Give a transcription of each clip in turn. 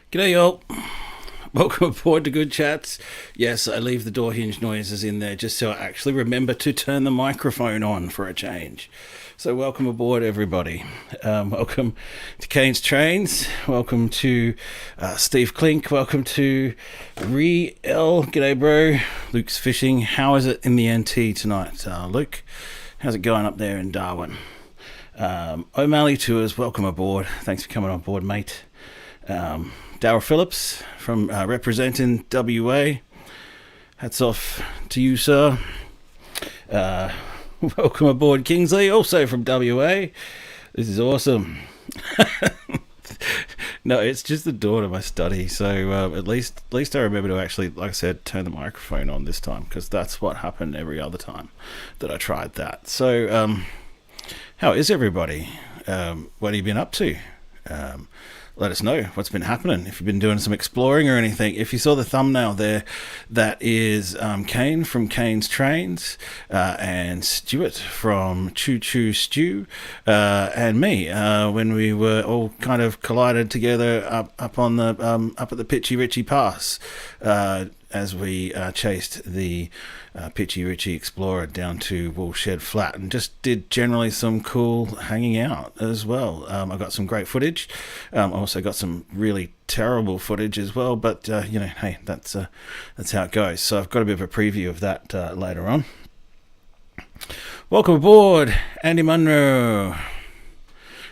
G'day y'all, welcome aboard to Good Chats. Yes, I leave the door hinge noises in there just so I actually remember to turn the microphone on for a change. So welcome aboard everybody. Welcome to Kane's Trains, welcome to Steve Klink, welcome to Re-L, g'day bro, Luke's Fishing. How is it in the NT tonight, Luke? How's it going up there in Darwin? O'Malley Tours, welcome aboard, thanks for coming on board mate. Darryl Phillips from representing WA. Hats off to you, sir. Welcome aboard, Kingsley, also from WA. This is awesome. No, it's just the door to my study, so at least I remember to actually, like I said, turn the microphone on this time, because that's what happened every other time that I tried that. So, how is everybody? What have you been up to? Let us know what's been happening, if you've been doing some exploring or anything. If you saw the thumbnail there, that is Kane from Kane's Trains, and Stuart from Choo Choo Stew, and me, when we were all kind of collided together up on the up at the Pitchy Ritchie Pass, as we chased the Pitchy Ritchie Explorer down to Woolshed Flat, and just did generally some cool hanging out as well. I got some great footage. I also got some really terrible footage as well, but you know, hey, that's how it goes. So I've got a bit of a preview of that later on. Welcome aboard, Andy Munro.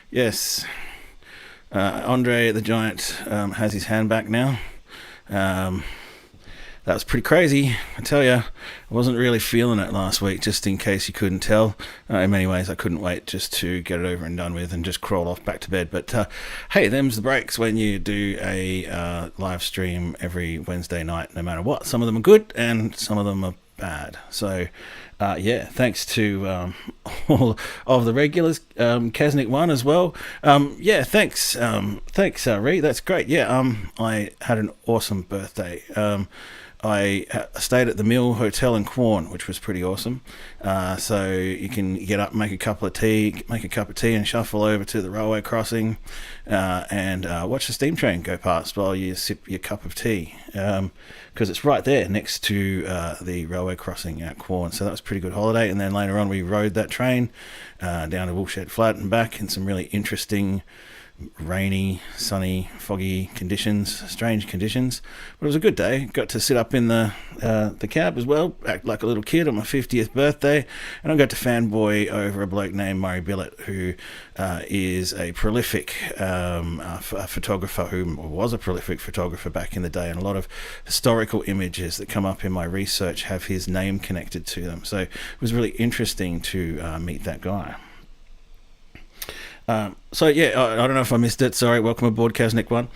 Yes, Andre the Giant has his hand back now. That was pretty crazy, I tell you. I wasn't really feeling it last week, just in case you couldn't tell. In many ways, I couldn't wait just to get it over and done with and just crawl off back to bed. But hey, them's the breaks when you do a live stream every Wednesday night, no matter what. Some of them are good and some of them are bad. So yeah, thanks to all of the regulars, Kasnick one as well. Yeah, thanks Ree, that's great. Yeah, I had an awesome birthday. I stayed at the Mill Hotel in Quorn, which was pretty awesome. So you can get up, make a cup of tea, and shuffle over to the railway crossing, and watch the steam train go past while you sip your cup of tea, because it's right there next to the railway crossing at Quorn. So that was a pretty good holiday. And then later on, we rode that train down to Woolshed Flat and back in some really interesting rainy, sunny, foggy conditions, strange conditions. But it was a good day. Got to sit up in the cab as well, act like a little kid on my 50th birthday, and I got to fanboy over a bloke named Murray Billett, who is a prolific photographer, who was a prolific photographer back in the day, and a lot of historical images that come up in my research have his name connected to them. So it was really interesting to meet that guy. So yeah, I don't know if I missed it. Sorry, welcome aboard, Kaznick One.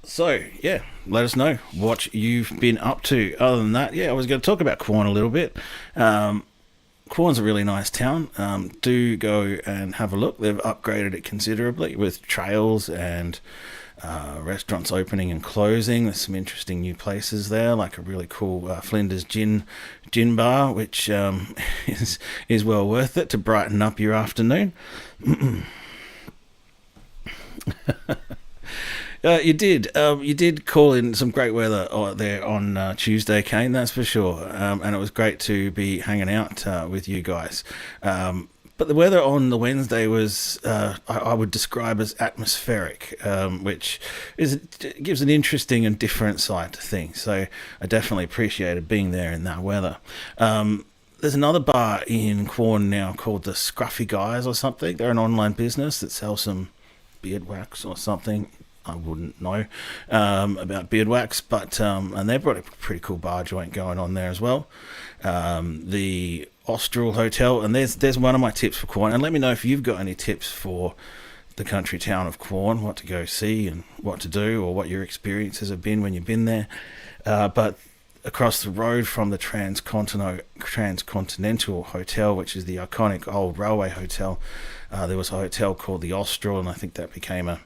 So yeah, let us know what you've been up to. Other than that, yeah, I was going to talk about Quorn a little bit. Quorn's a really nice town. Do go and have a look. They've upgraded it considerably with trails and restaurants opening and closing. There's some interesting new places there, like a really cool Flinders gin bar, which is well worth it to brighten up your afternoon. You did call in some great weather there on Tuesday, Kane, that's for sure. And it was great to be hanging out with you guys. But the weather on the Wednesday was, I would describe as atmospheric, which gives an interesting and different side to things. So I definitely appreciated being there in that weather. There's another bar in Quorn now called the Scruffy Guys or something. They're an online business that sells some beard wax or something. I wouldn't know about beard wax, but and they've got a pretty cool bar joint going on there as well. The Austral Hotel, and there's one of my tips for Quorn. And let me know if you've got any tips for the country town of Quorn, what to go see and what to do, or what your experiences have been when you've been there. But across the road from the Transcontinental Hotel, which is the iconic old railway hotel, there was a hotel called the Austral, and I think that became a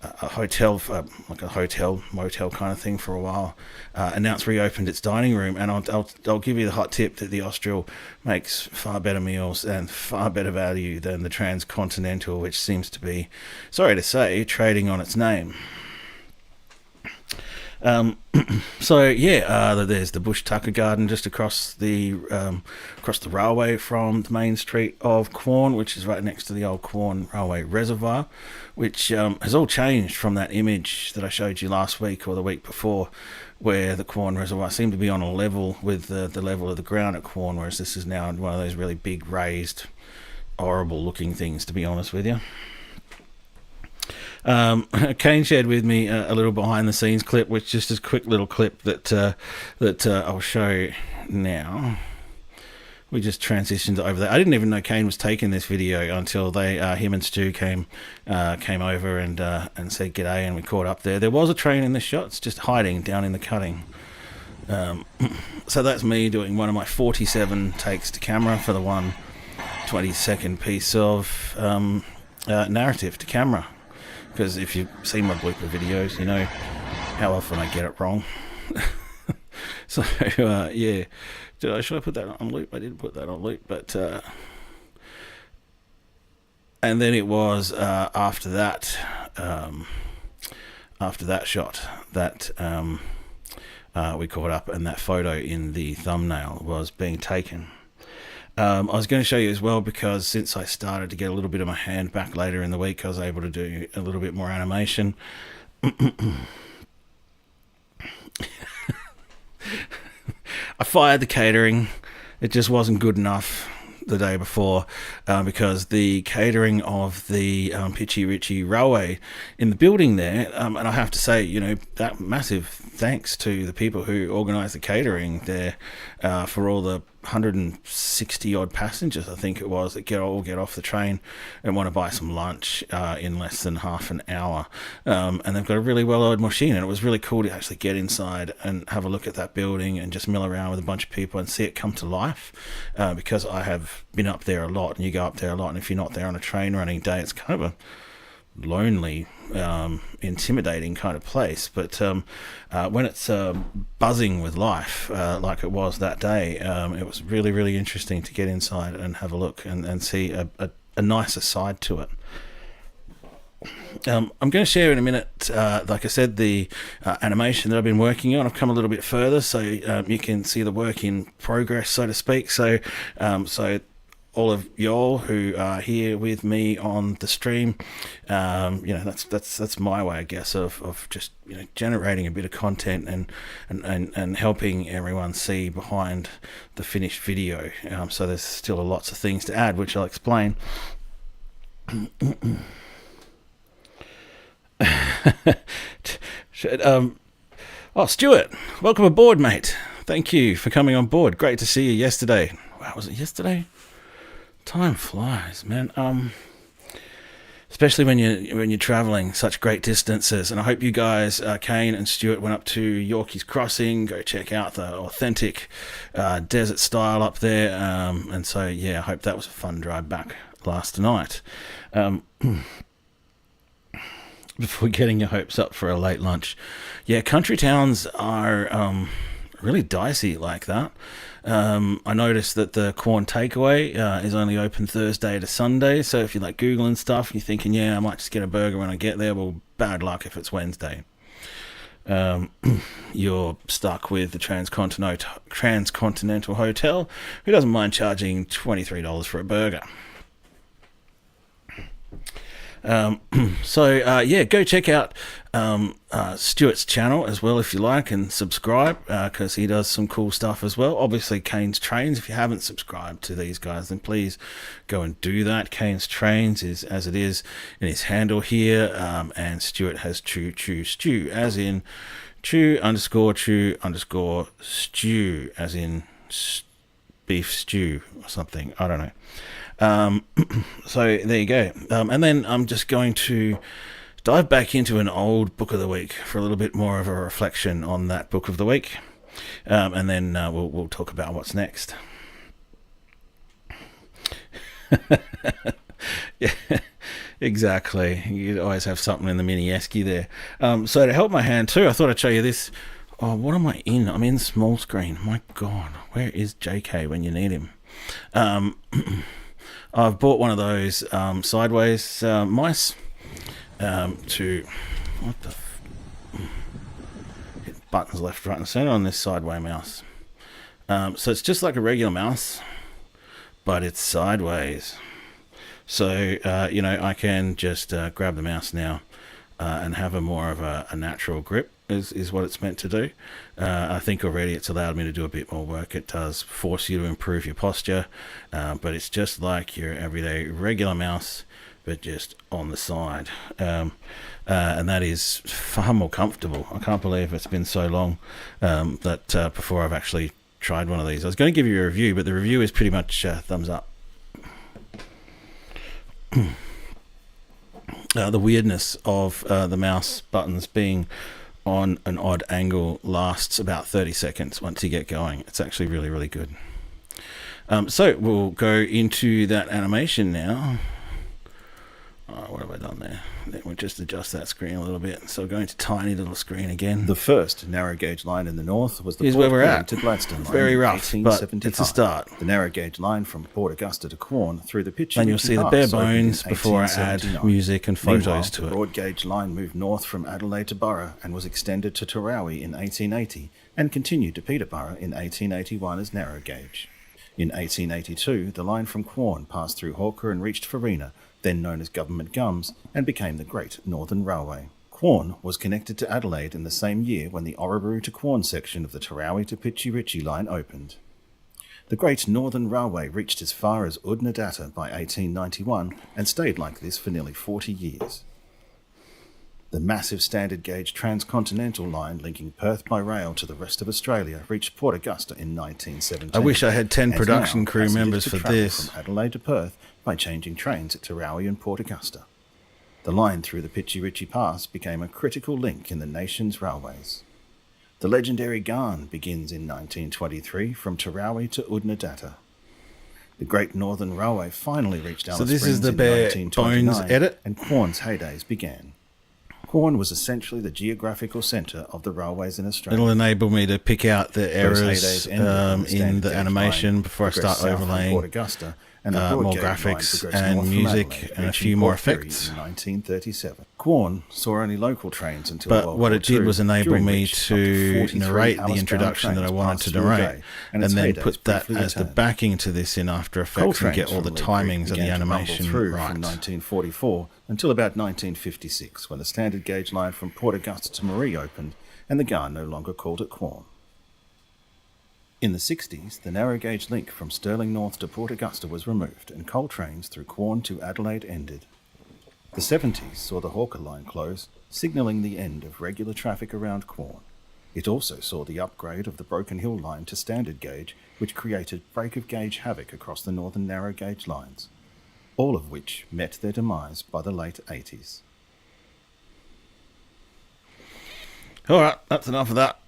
hotel, like a hotel motel kind of thing for a while, and now it's reopened its dining room. And I'll give you the hot tip that the Austral makes far better meals and far better value than the Transcontinental, which seems to be, sorry to say, trading on its name. So yeah, there's the Bush Tucker Garden just across the railway from the main street of Quorn, which is right next to the old Quorn Railway Reservoir, which has all changed from that image that I showed you last week or the week before, where the Quorn Reservoir seemed to be on a level with the level of the ground at Quorn, whereas this is now one of those really big raised, horrible looking things, to be honest with you. Kane shared with me a little behind the scenes clip, which is just a quick little clip that I'll show now. We just transitioned over there. I didn't even know Kane was taking this video until him and Stu came over and said g'day, and we caught up there. There was a train in the shot, it's just hiding down in the cutting. So that's me doing one of my 47 takes to camera for the 1/22 piece of narrative to camera. Because if you've seen my blooper videos, you know how often I get it wrong. So, yeah. Should I put that on loop? I didn't put that on loop, but... and then it was after that shot that we caught up, and that photo in the thumbnail was being taken. I was going to show you as well, because since I started to get a little bit of my hand back later in the week, I was able to do a little bit more animation. I fired the catering. It just wasn't good enough the day before, because the catering of the Pitchy Ritchie Railway in the building there, and I have to say, you know, that massive thanks to the people who organised the catering there for all the 160 odd passengers, I think it was, that get off the train and want to buy some lunch in less than half an hour. And they've got a really well-oiled machine, and it was really cool to actually get inside and have a look at that building and just mill around with a bunch of people and see it come to life, because I have been up there a lot, and you go up there a lot, and if you're not there on a train running day, it's kind of a lonely, intimidating kind of place. But when it's buzzing with life, like it was that day, it was really, really interesting to get inside and have a look and see a nicer side to it. I'm going to share in a minute, like I said, the animation that I've been working on. I've come a little bit further, so you can see the work in progress, so to speak. So all of y'all who are here with me on the stream. That's my way, I guess, of just generating a bit of content and helping everyone see behind the finished video. So there's still lots of things to add, which I'll explain. Stuart, welcome aboard, mate. Thank you for coming on board. Great to see you yesterday. Wow, was it yesterday? Time flies, man. Especially when you're traveling such great distances. And I hope you guys, Kane and Stuart, went up to Yorkeys Crossing. Go check out the authentic desert style up there. And so, yeah, I hope that was a fun drive back last night. Before getting your hopes up for a late lunch. Yeah, country towns are really dicey like that. I noticed that the Quorn Takeaway is only open Thursday to Sunday, so if you're like Googling stuff, you're thinking, yeah, I might just get a burger when I get there, well, bad luck if it's Wednesday. You're stuck with the Transcontinental Hotel, who doesn't mind charging $23 for a burger. Go check out Stuart's channel as well if you like, and subscribe because he does some cool stuff as well. Obviously, Kane's Trains. If you haven't subscribed to these guys, then please go and do that. Kane's Trains is as it is in his handle here, and Stuart has Chew Stew, as in Chew _Chew stew, as in beef stew or something. I don't know. So there you go. And then I'm just going to dive back into an old book of the week for a little bit more of a reflection on that book of the week. And then we'll talk about what's next. Yeah, exactly. You always have something in the mini esky there. So to help my hand too, I thought I'd show you this. Oh, what am I in? I'm in small screen. My God, where is JK when you need him? I've bought one of those sideways mice to hit buttons left, right, and center on this sideways mouse. So it's just like a regular mouse, but it's sideways. So I can just grab the mouse now and have a more of a natural grip. Is what it's meant to do. I think already it's allowed me to do a bit more work. It does force you to improve your posture, but it's just like your everyday regular mouse, but just on the side. And that is far more comfortable. I can't believe it's been so long that before I've actually tried one of these. I was going to give you a review, but the review is pretty much thumbs up. The weirdness of the mouse buttons being on an odd angle lasts about 30 seconds once you get going. It's actually really, really good. So we'll go into that animation now. What have I done there? Then we'll just adjust that screen a little bit. So going to tiny little screen again. The first narrow gauge line in the north was the Here's where we're at. to Gladstone line. Very rough, but it's a start. The narrow gauge line from Port Augusta to Quorn through the Pitchy and you'll see the bare bones before I add music and photos to it. The broad gauge line moved north from Adelaide to Burra and was extended to Tarawi in 1880 and continued to Peterborough in 1881 as narrow gauge. In 1882, the line from Quorn passed through Hawker and reached Farina, then known as Government Gums, and became the Great Northern Railway. Quorn was connected to Adelaide in the same year when the Orebro to Quorn section of the Tarawi to Pitchy Ritchie line opened. The Great Northern Railway reached as far as Udnadatta by 1891 and stayed like this for nearly 40 years. The massive standard gauge transcontinental line linking Perth by rail to the rest of Australia reached Port Augusta in 1917. I wish I had 10 production crew members for this. From Adelaide to Perth by changing trains at Tarawi and Port Augusta. The line through the Pitchy Ritchie Pass became a critical link in the nation's railways. The legendary Garn begins in 1923 from Tarawi to Udnadatta. The Great Northern Railway finitally reached Alice Springs is the in bare 1929, bones edit, and Quorn's heydays began. Quorn was essentially the geographical centre of the railways in Australia. It'll enable me to pick out the errors in the animation before I start overlaying Port Augusta and the broad more gauge line graphics progressed and north from music Adelaide, and a reaching few more Port Pirie effects. in 1937. Quorn saw only local trains until But World what War it did II, was enable during me which up to 43 narrate the Alice-bound introduction that I trains wanted passed to through a narrate, day, and and its then heydays put that briefly as the returned. backing to this in After Coal Effects and get trains all the from Lee Creek timings and the began to rumble animation through right. from 1944 until about 1956, when the standard gauge line from Port Augusta to Marie opened, and the Garn no longer called it Quorn. In the 60s, the narrow gauge link from Stirling North to Port Augusta was removed, and coal trains through Quorn to Adelaide ended. The 70s saw the Hawker line close, signalling the end of regular traffic around Quorn. It also saw the upgrade of the Broken Hill line to standard gauge, which created break-of-gauge havoc across the northern narrow gauge lines, all of which met their demise by the late 80s. All right, that's enough of that.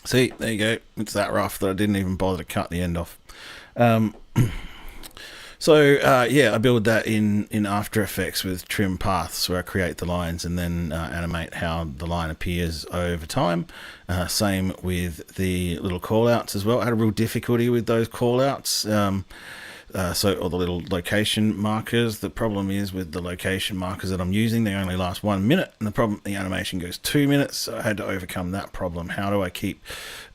See, there you go. It's that rough that I didn't even bother to cut the end off. I build that in After Effects with trim paths, where I create the lines and then animate how the line appears over time. Same with the little call-outs as well. I had a real difficulty with those call-outs. Or the little location markers. The problem is with the location markers that I'm using, they only last 1 minute, and the animation goes 2 minutes. So I had to overcome that problem. How do I keep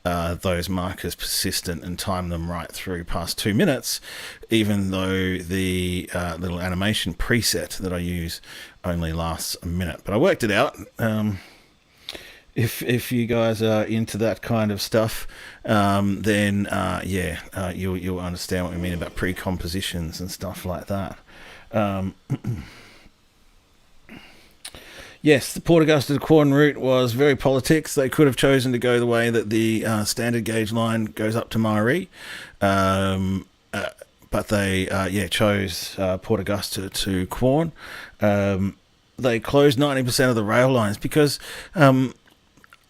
those markers persistent and time them right through past 2 minutes, even though the little animation preset that I use only lasts a minute? But I worked it out. If you guys are into that kind of stuff, then you'll understand what we mean about pre-compositions and stuff like that. Yes, the Port Augusta to Quorn route was very politics. They could have chosen to go the way that the standard gauge line goes up to Maree, but they chose Port Augusta to Quorn. They closed 90% of the rail lines because...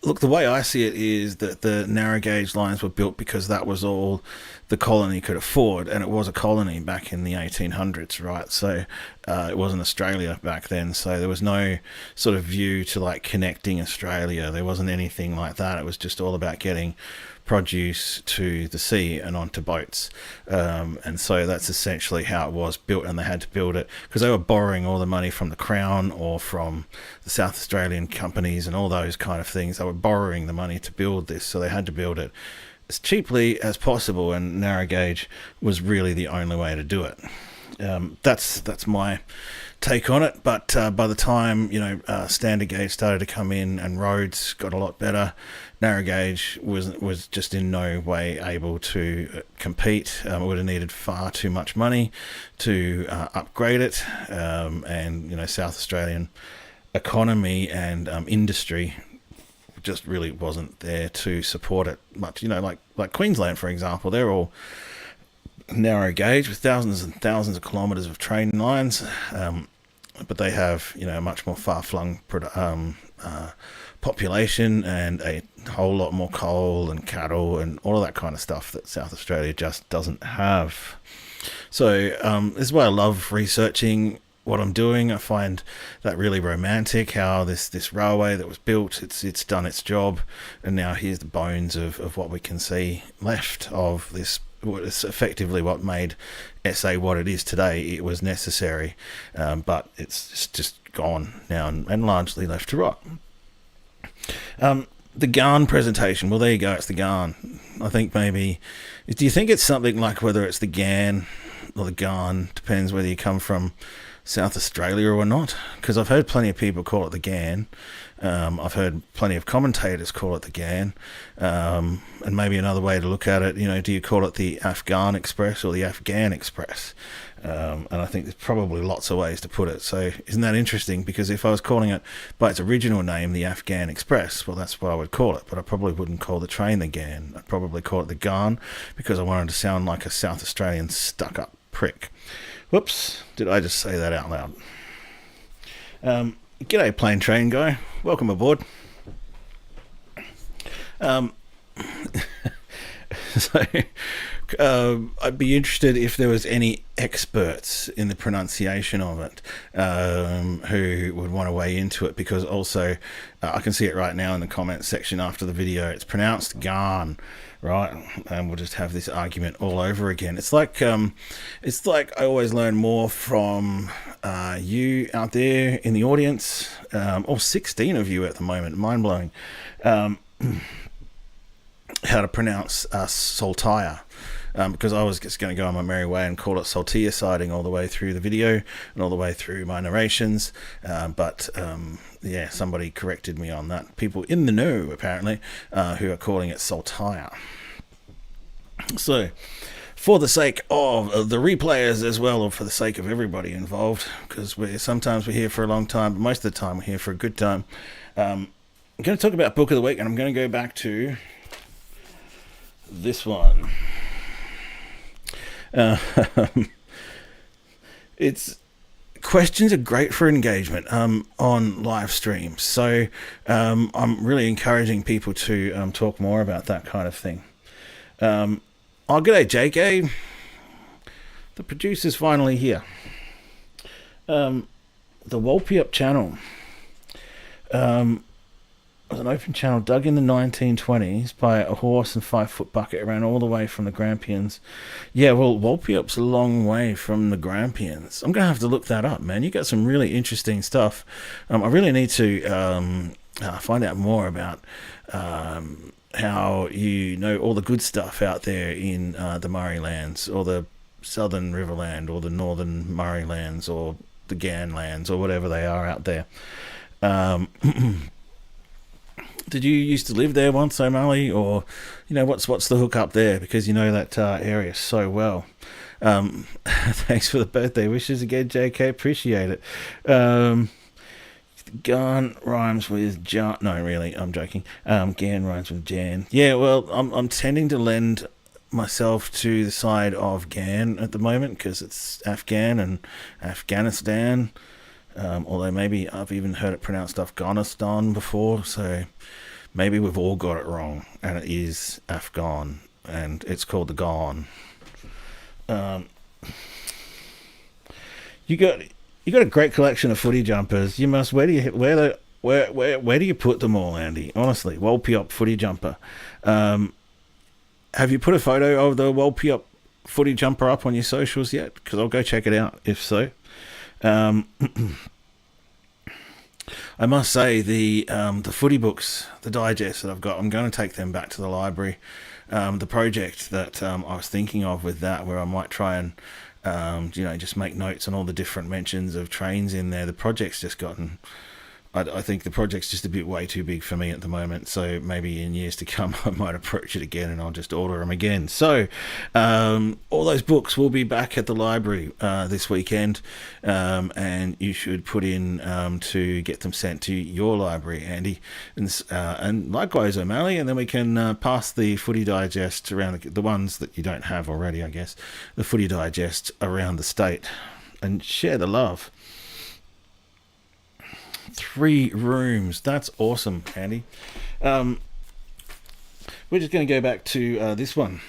Look, the way I see it is that the narrow gauge lines were built because that was all the colony could afford, and it was a colony back in the 1800s, right? So it wasn't Australia back then, so there was no sort of view to like connecting Australia. There wasn't anything like that. It was just all about getting produce to the sea and onto boats, and so that's essentially how it was built, and they had to build it because they were borrowing all the money from the Crown or from the South Australian companies and all those kind of things. They were borrowing the money to build this, so they had to build it as cheaply as possible, and narrow gauge was really the only way to do it. That's my take on it, but by the time standard gauge started to come in and roads got a lot better, narrow gauge was just in no way able to compete. It would have needed far too much money to upgrade it, and South Australian economy and industry just really wasn't there to support it much. Like Queensland, for example, they're all narrow gauge with thousands and thousands of kilometres of train lines, but they have a much more far-flung population and a whole lot more coal and cattle and all of that kind of stuff that South Australia just doesn't have. So this is why I love researching what I'm doing. I find that really romantic, how this railway that was built, it's done its job, and now here's the bones of what we can see left of this. It's effectively what made SA what it is today. It was necessary, but it's just gone now and largely left to rot. The Garn presentation, well, there you go, it's the Garn. I think maybe, do you think it's something like whether it's the Gan or the Garn, depends whether you come from South Australia or not? Because I've heard plenty of people call it the Gan. I've heard plenty of commentators call it the Gan, and maybe another way to look at it, do you call it the Afghan Express or the Afghan Express? And I think there's probably lots of ways to put it. So isn't that interesting? Because if I was calling it by its original name, the Afghan Express, well, that's what I would call it. But I probably wouldn't call the train the Gan. I'd probably call it the Garn because I wanted to sound like a South Australian stuck-up prick. Whoops, did I just say that out loud? G'day, plane train guy. Welcome aboard. So I'd be interested if there was any experts in the pronunciation of it who would want to weigh into it, because also I can see it right now in the comments section after the video. It's pronounced Garn, right? And we'll just have this argument all over again. It's like I always learn more from you out there in the audience, all 16 of you at the moment. Mind blowing. How to pronounce saltire, because I was just going to go on my merry way and call it saltire siding all the way through the video and all the way through my narrations, but somebody corrected me on that. People in the know, apparently, who are calling it saltire. So, for the sake of the replayers as well, or for the sake of everybody involved, because sometimes we're here for a long time, but most of the time we're here for a good time, I'm going to talk about Book of the Week, and I'm going to go back to this one. It's questions are great for engagement on live streams, so I'm really encouraging people to talk more about that kind of thing. G'day JK, the producer's finally here. The Walpy Up channel was an open channel dug in the 1920s by a horse and 5-foot bucket. It ran all the way from the Grampians. Yeah, well, Walpy Up's a long way from the Grampians. I'm going to have to look that up, man. You got some really interesting stuff. I really need to find out more about how you know all the good stuff out there in the Murray Lands, or the Southern Riverland, or the Northern Murray Lands, or the Gan Lands, or whatever they are out there. Did you used to live there once, O'Malley? Or, what's the hook up there? Because you know that area so well. Thanks for the birthday wishes again, JK. Appreciate it. Gan rhymes with Jan. No, really, I'm joking. Gan rhymes with Jan. Yeah, well, I'm tending to lend myself to the side of Gan at the moment, because it's Afghan and Afghanistan. Although maybe I've even heard it pronounced Afghanistan before, so maybe we've all got it wrong, and it is Afghan, and it's called the Gone. You got a great collection of footy jumpers. You must. Where do you put them all, Andy? Honestly, Walpy Up footy jumper. Have you put a photo of the Walpy Up footy jumper up on your socials yet? Because I'll go check it out if so. I must say the footy books, the digest that I've got, I'm going to take them back to the library. The project that I was thinking of with that, where I might try and just make notes on all the different mentions of trains in there. The project's just gotten. I think the project's just a bit way too big for me at the moment, so maybe in years to come I might approach it again and I'll just order them again. So all those books will be back at the library this weekend, and you should put in to get them sent to your library, Andy, and likewise O'Malley, and then we can pass the footy digest around, the ones that you don't have already, I guess, the footy digest around the state, and share the love. 3 rooms. That's awesome, Andy. We're just going to go back to this one.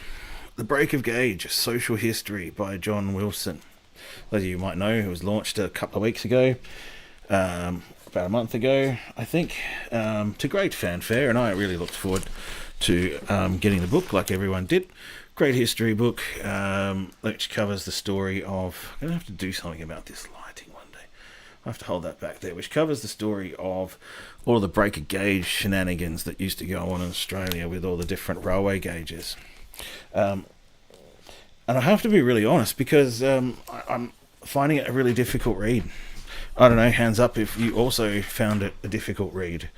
The Break of Gauge, A Social History by John Wilson. Those of you might know, it was launched a couple of weeks ago, about a month ago, I think, to great fanfare, and I really looked forward to getting the book, like everyone did. Great history book, which covers the story of... I'm going to have to do something about this lighting one day. I have to hold that back there, which covers the story of all of the break of gauge shenanigans that used to go on in Australia with all the different railway gauges. And I have to be really honest, because I'm finding it a really difficult read. I don't know, hands up if you also found it a difficult read.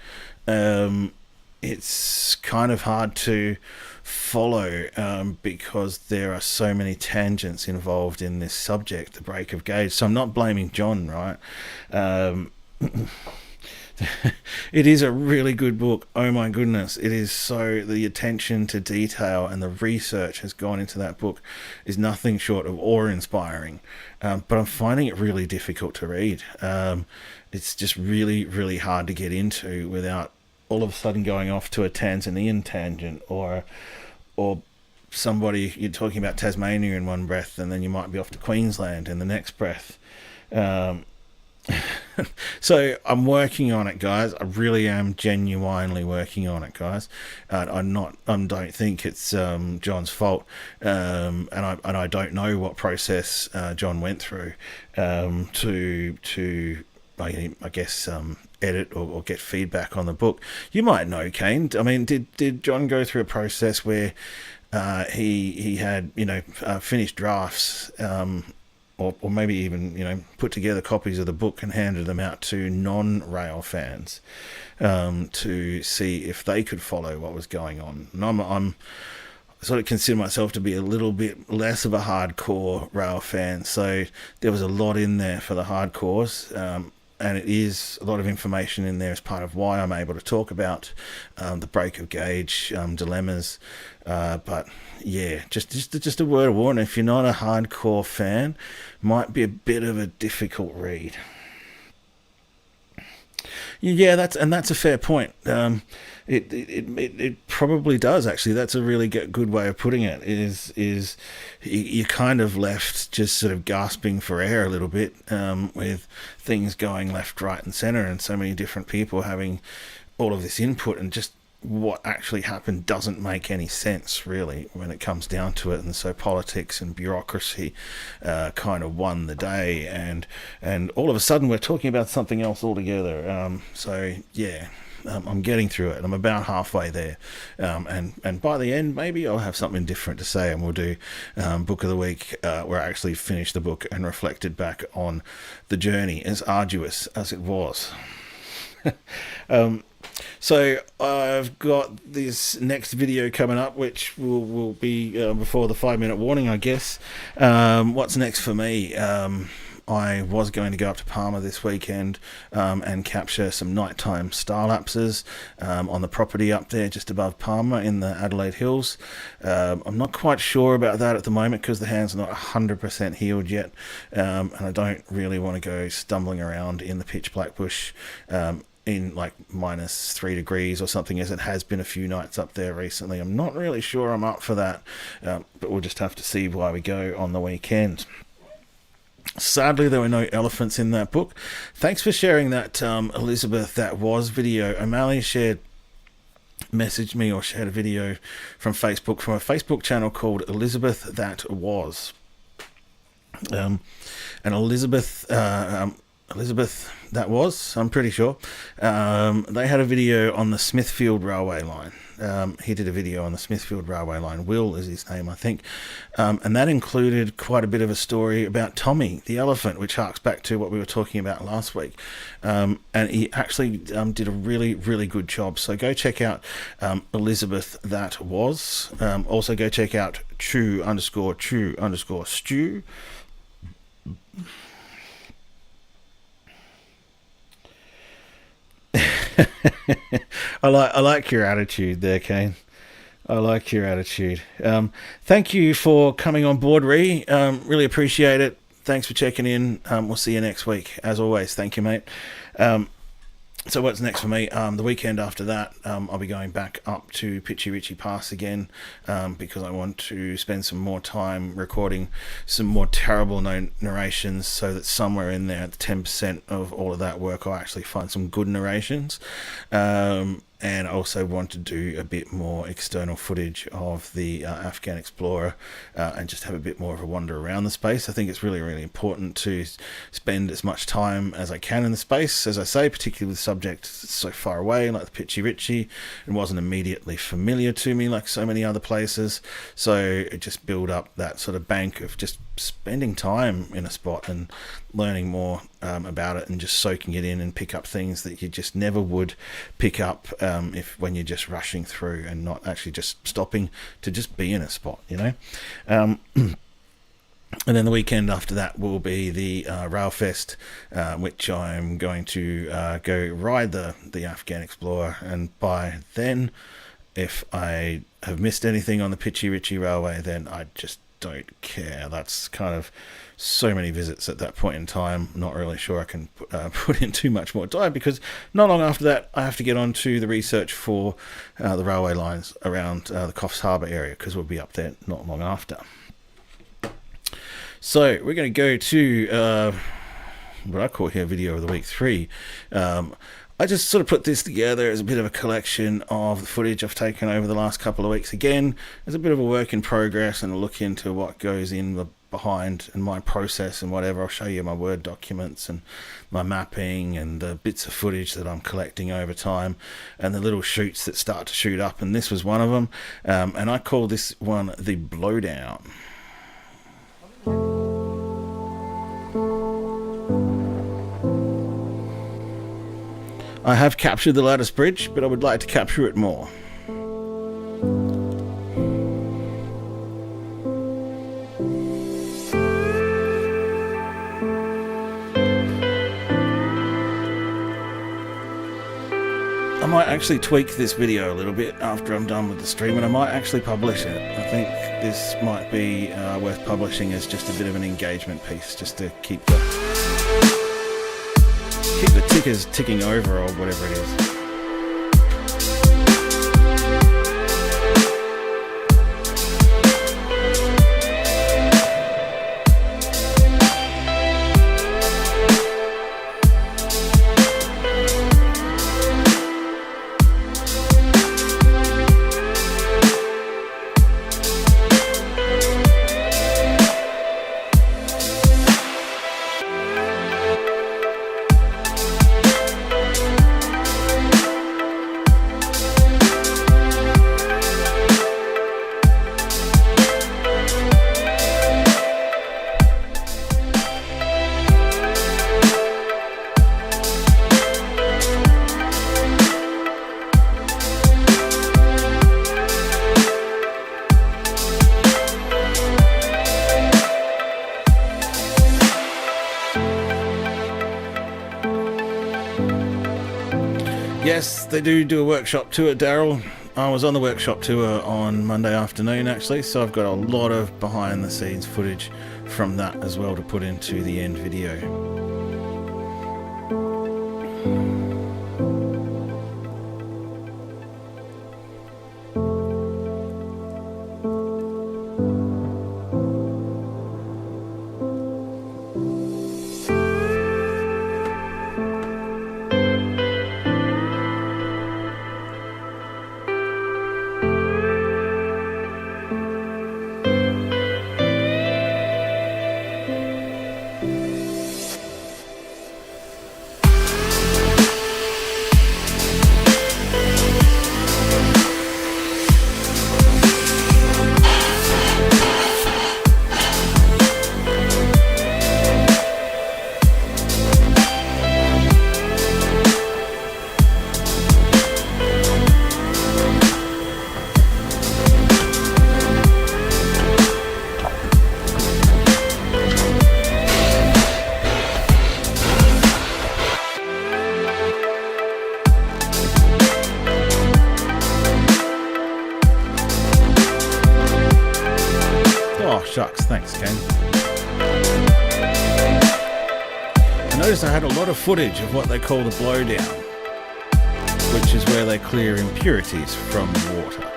It's kind of hard to follow because there are so many tangents involved in this subject, the break of gauge. So I'm not blaming John, right? It is a really good book. Oh my goodness. It is so, the attention to detail and the research has gone into that book is nothing short of awe-inspiring. But I'm finding it really difficult to read. It's just really, really hard to get into without all of a sudden going off to a Tanzanian tangent or somebody, you're talking about Tasmania in one breath, and then you might be off to Queensland in the next breath. So I'm working on it, guys. I really am genuinely working on it, guys. I don't think it's John's fault, and I don't know what process John went through to I guess edit or get feedback on the book. You might know, Kane. I mean, did John go through a process where he had finished drafts? Or maybe even put together copies of the book and handed them out to non-rail fans to see if they could follow what was going on. And I'm sort of consider myself to be a little bit less of a hardcore rail fan, so there was a lot in there for the hardcores. And it is a lot of information in there as part of why I'm able to talk about the break of gauge dilemmas. But yeah, just a word of warning: if you're not a hardcore fan, might be a bit of a difficult read. Yeah, that's a fair point. It probably does, actually. That's a really good way of putting it. Is you're kind of left just sort of gasping for air a little bit, with things going left, right, and centre, and so many different people having all of this input, and just what actually happened doesn't make any sense, really, when it comes down to it. And so politics and bureaucracy kind of won the day, and all of a sudden we're talking about something else altogether. So yeah, I'm getting through it. I'm about halfway there, and by the end maybe I'll have something different to say, and we'll do book of the week where I actually finished the book and reflected back on the journey, as arduous as it was. So I've got this next video coming up, which will be before the 5-minute warning, I guess. What's next for me? I was going to go up to Palma this weekend and capture some nighttime star lapses on the property up there just above Palma in the Adelaide Hills. I'm not quite sure about that at the moment because the hand's not 100% healed yet, and I don't really want to go stumbling around in the pitch black bush in like -3 degrees or something, as it has been a few nights up there recently. I'm not really sure I'm up for that, but we'll just have to see why we go on the weekend. Sadly, there were no elephants in that book. Thanks for sharing that, Elizabeth That Was video. O'Malley messaged me or shared a video from Facebook, from a Facebook channel called Elizabeth That Was. And Elizabeth That Was, I'm pretty sure, they had a video on the Smithfield Railway line. He did a video on the Smithfield Railway line. Will is his name, I think. And that included quite a bit of a story about Tommy, the elephant, which harks back to what we were talking about last week. And he actually did a really, really good job. So go check out Elizabeth That Was. Also go check out Chew_Stew. I like your attitude there, Kane. I like your attitude. Thank you for coming on board, Ree. Really appreciate it. Thanks for checking in. We'll see you next week. As always, thank you, mate. So what's next for me? The weekend after that, I'll be going back up to Pitchy Ritchie Pass again, because I want to spend some more time recording some more terrible narrations, so that somewhere in there, 10% of all of that work, I'll actually find some good narrations. And I also want to do a bit more external footage of the Afghan Explorer, and just have a bit more of a wander around the space. I think it's really, really important to spend as much time as I can in the space, as I say, particularly with subjects so far away, like the Pitchy Ritchie. It wasn't immediately familiar to me like so many other places, so it just built up that sort of bank of just spending time in a spot and learning more about it, and just soaking it in and pick up things that you just never would pick up when you're just rushing through and not actually just stopping to just be in a spot, and then the weekend after that will be the Railfest, which I'm going to go ride the Afghan Explorer, and by then, if I have missed anything on the Pitchy Ritchie Railway, then I just don't care. That's kind of so many visits at that point in time. Not really sure I can put in too much more time, because not long after that I have to get on to the research for the railway lines around the Coffs Harbour area, because we'll be up there not long after. So we're going to go to what I call here video of the week 3. I just sort of put this together as a bit of a collection of the footage I've taken over the last couple of weeks. Again, as a bit of a work in progress and a look into what goes in behind and my process and whatever. I'll show you my Word documents and my mapping and the bits of footage that I'm collecting over time and the little shoots that start to shoot up, and this was one of them. And I call this one the blowdown. I have captured the lattice bridge, but I would like to capture it more. I might actually tweak this video a little bit after I'm done with the stream, and I might actually publish it. I think this might be worth publishing as just a bit of an engagement piece, just to keep the tickers ticking over, or whatever it is. Yes, they do a workshop tour, Daryl. I was on the workshop tour on Monday afternoon, actually, so I've got a lot of behind the scenes footage from that as well to put into the end video. Shucks, thanks, Ken. I noticed I had a lot of footage of what they call the blowdown, which is where they clear impurities from water.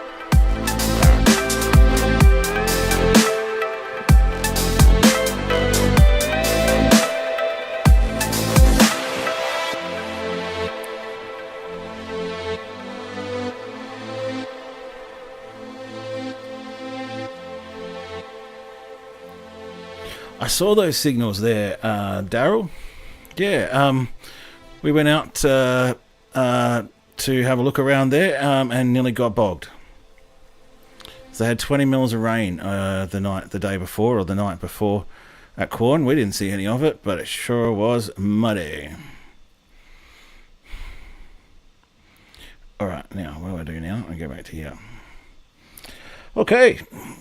I saw those signals there, Daryl. Yeah, we went out to have a look around there and nearly got bogged. So they had 20 mils of rain the day before, or the night before at Quorn. We didn't see any of it, but it sure was muddy. All right, now what do I do now? I go back to here. Okay,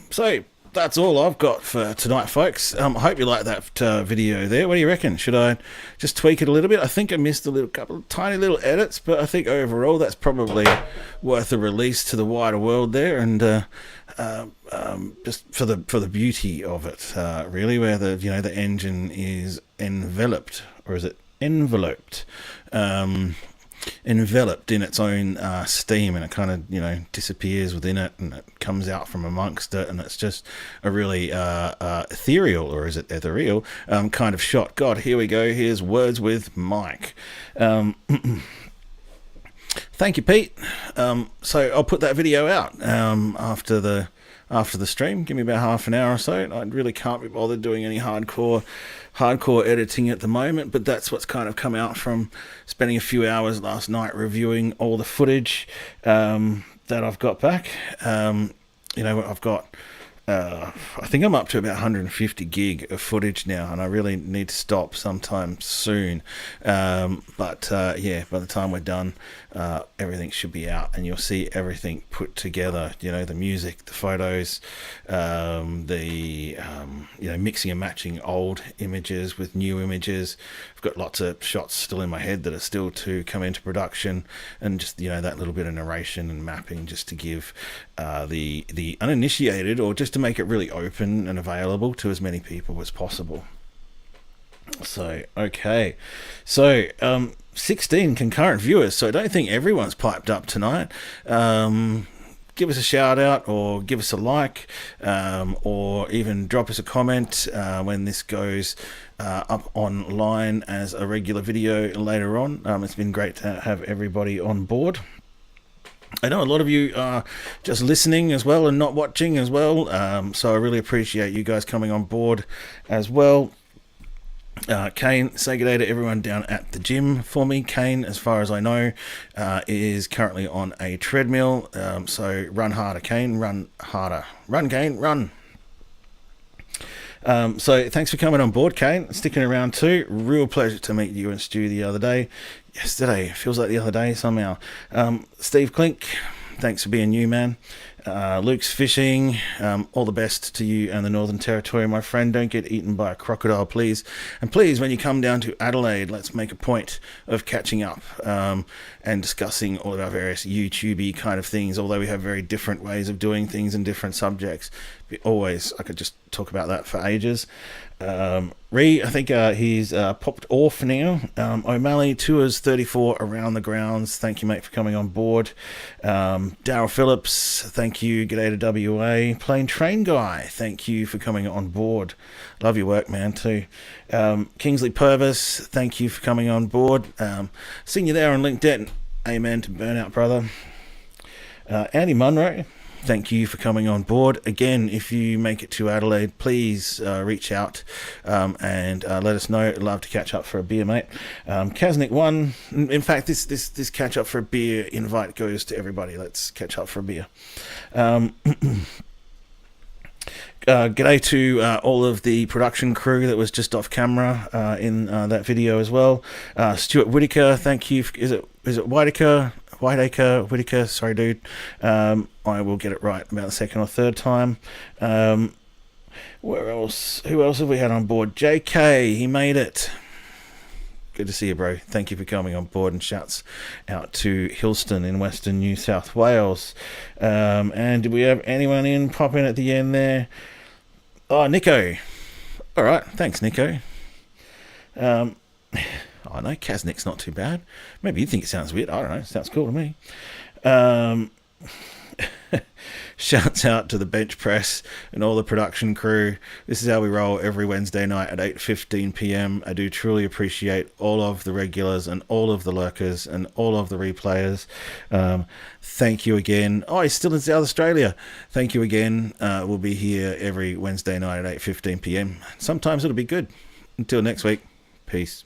so that's all I've got for tonight, folks. I hope you like that video there. What do you reckon? Should I just tweak it a little bit? I think I missed a couple of tiny little edits, but I think overall that's probably worth a release to the wider world there, and just for the beauty of it, really, where the engine is enveloped, or is it enveloped? Enveloped in its own steam, and it kind of disappears within it, and it comes out from amongst it, and it's just a really ethereal, or is it ethereal, kind of shot. God, here we go. Here's Words with Mike. Thank you, Pete. So I'll put that video out after the stream. Give me about half an hour or so. I really can't be bothered doing any hardcore editing at the moment, but that's what's kind of come out from spending a few hours last night reviewing all the footage that I've got back. I've got I think I'm up to about 150 gig of footage now, and I really need to stop sometime soon. But by the time we're done, everything should be out, and you'll see everything put together. The music, the photos, mixing and matching old images with new images. I've got lots of shots still in my head that are still to come into production, and just that little bit of narration and mapping, just to give the uninitiated, or just to make it really open and available to as many people as possible. So, okay. So, 16 concurrent viewers, so I don't think everyone's piped up tonight. Give us a shout out, or give us a like, or even drop us a comment when this goes up online as a regular video later on. It's been great to have everybody on board. I know a lot of you are just listening as well and not watching as well, so I really appreciate you guys coming on board as well. Kane, say good day to everyone down at the gym for me. Kane, as far as I know, is currently on a treadmill, so run harder, Kane, run harder. Run, Kane, run. So thanks for coming on board, Kane, sticking around too. Real pleasure to meet you and Stu the other day. Yesterday, feels like the other day somehow. Steve Klink, thanks for being you, man. Luke's Fishing, all the best to you and the Northern Territory, my friend. Don't get eaten by a crocodile, please. And please, when you come down to Adelaide, let's make a point of catching up and discussing all of our various YouTube-y kind of things, although we have very different ways of doing things and different subjects. I could just talk about that for ages. I think he's popped off now. O'Malley Tours 34 around the grounds. Thank you, mate, for coming on board. Daryl Phillips, thank you. G'day to WA. Plain Train Guy, thank you for coming on board. Love your work, man, too. Kingsley Purvis, thank you for coming on board. Seeing you there on LinkedIn. Amen to burnout, brother. Andy Munro, thank you for coming on board. Again, if you make it to Adelaide, please reach out and let us know. I'd love to catch up for a beer, mate. Kaznik 1. In fact, this catch up for a beer invite goes to everybody. Let's catch up for a beer. G'day to all of the production crew that was just off camera in that video as well. Stuart Whitaker, thank you. Is it Whitaker? Whitaker, sorry, dude. I will get it right about the second or third time. Where else? Who else have we had on board? JK, he made it. Good to see you, bro. Thank you for coming on board, and shouts out to Hillston in Western New South Wales. And did we have anyone in pop in at the end there? Oh, Nico. All right, thanks, Nico. I know Kaznik's not too bad. Maybe you think it sounds weird. I don't know. It sounds cool to me. Shouts out to the bench press and all the production crew. This is how we roll every Wednesday night at 8:15 p.m. I do truly appreciate all of the regulars and all of the lurkers and all of the replayers. Thank you again. Oh, he's still in South Australia. Thank you again. We'll be here every Wednesday night at 8:15 p.m. Sometimes it'll be good. Until next week. Peace.